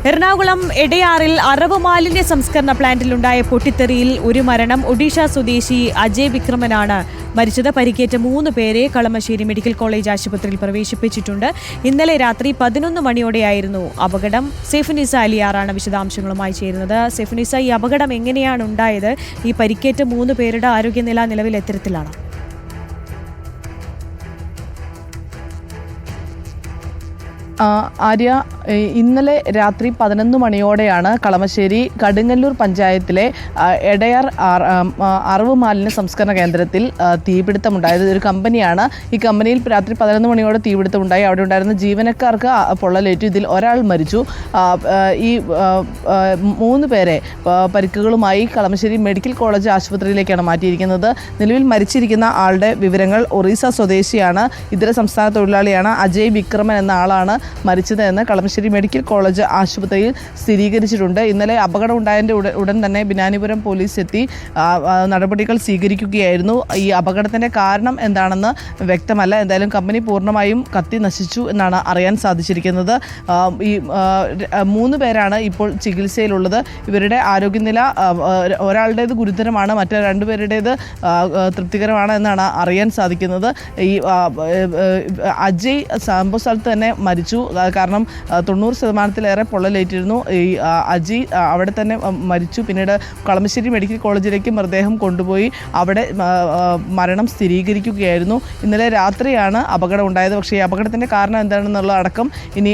എറണാകുളം എടയാറിൽ അറവ് മാലിന്യ സംസ്കരണ പ്ലാന്റിലുണ്ടായ പൊട്ടിത്തെറിയിൽ ഒരു മരണം. ഒഡീഷ സ്വദേശി അജയ് വിക്രമനാണ് മരിച്ചത്. പരിക്കേറ്റ 3 പേരെ കളമശ്ശേരി മെഡിക്കൽ കോളേജ് ആശുപത്രിയിൽ പ്രവേശിപ്പിച്ചിട്ടുണ്ട്. ഇന്നലെ രാത്രി 11 മണിയോടെയായിരുന്നു അപകടം. സെഫ്നിസ അലിയാറാണ് വിശദാംശങ്ങളുമായി ചേരുന്നത്. സെഫ്നിസ, ഈ അപകടം എങ്ങനെയാണ് ഉണ്ടായത്? ഈ പരിക്കേറ്റ 3 പേരുടെ ആരോഗ്യനില നിലവിൽ എത്തരത്തിലാണ്? ആര്യ, ഇന്നലെ രാത്രി 11 മണിയോടെയാണ് കളമശ്ശേരി കടുങ്ങല്ലൂർ പഞ്ചായത്തിലെ എടയാർ അറവ് മാലിന്യ സംസ്കരണ കേന്ദ്രത്തിൽ തീപിടുത്തമുണ്ടായത്. ഒരു കമ്പനിയാണ്. ഈ കമ്പനിയിൽ രാത്രി 11 മണിയോടെ തീപിടുത്തമുണ്ടായി. അവിടെ ഉണ്ടായിരുന്ന ജീവനക്കാർക്ക് പൊള്ളലേറ്റു. ഇതിൽ ഒരാൾ മരിച്ചു. ഈ 3 പേരെ പരിക്കുകളുമായി കളമശ്ശേരി മെഡിക്കൽ കോളേജ് ആശുപത്രിയിലേക്കാണ് മാറ്റിയിരിക്കുന്നത്. നിലവിൽ മരിച്ചിരിക്കുന്ന ആളുടെ വിവരങ്ങൾ ഒറീസ സ്വദേശിയാണ്, ഇതര സംസ്ഥാന തൊഴിലാളിയാണ്. അജയ് വിക്രമൻ എന്ന ആളാണ് മരിച്ചതെന്ന് കളമശ്ശേരി മെഡിക്കൽ കോളേജ് ആശുപത്രിയിൽ സ്ഥിരീകരിച്ചിട്ടുണ്ട്. ഇന്നലെ അപകടം ഉണ്ടായതിൻ്റെ ഉടൻ തന്നെ ബിനാനിപുരം പോലീസ് എത്തി നടപടികൾ സ്വീകരിക്കുകയായിരുന്നു. ഈ അപകടത്തിൻ്റെ കാരണം എന്താണെന്ന് വ്യക്തമല്ല. എന്തായാലും കമ്പനി പൂർണ്ണമായും കത്തി നശിച്ചു എന്നാണ് അറിയാൻ സാധിച്ചിരിക്കുന്നത്. ഈ 3 പേരാണ് ഇപ്പോൾ ചികിത്സയിലുള്ളത്. ഇവരുടെ ആരോഗ്യനില ഒരാളുടേത് ഗുരുതരമാണ്, മറ്റു 2 പേരുടേത് തൃപ്തികരമാണ് എന്നാണ് അറിയാൻ സാധിക്കുന്നത്. ഈ അജയ് സംഭവ സ്ഥലത്ത് തന്നെ മരിച്ചു. കാരണം 90% പൊള്ളലേറ്റിരുന്നു. ഈ അജയ് അവിടെ തന്നെ മരിച്ചു. പിന്നീട് കളമശ്ശേരി മെഡിക്കൽ കോളേജിലേക്ക് മൃതദേഹം കൊണ്ടുപോയി അവിടെ മരണം സ്ഥിരീകരിക്കുകയായിരുന്നു. ഇന്നലെ രാത്രിയാണ് അപകടം ഉണ്ടായത്. പക്ഷേ ഈ അപകടത്തിൻ്റെ കാരണം എന്താണെന്നുള്ള അടക്കം ഇനി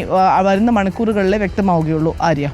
വരുന്ന മണിക്കൂറുകളിലേ വ്യക്തമാവുകയുള്ളൂ. ആര്യ.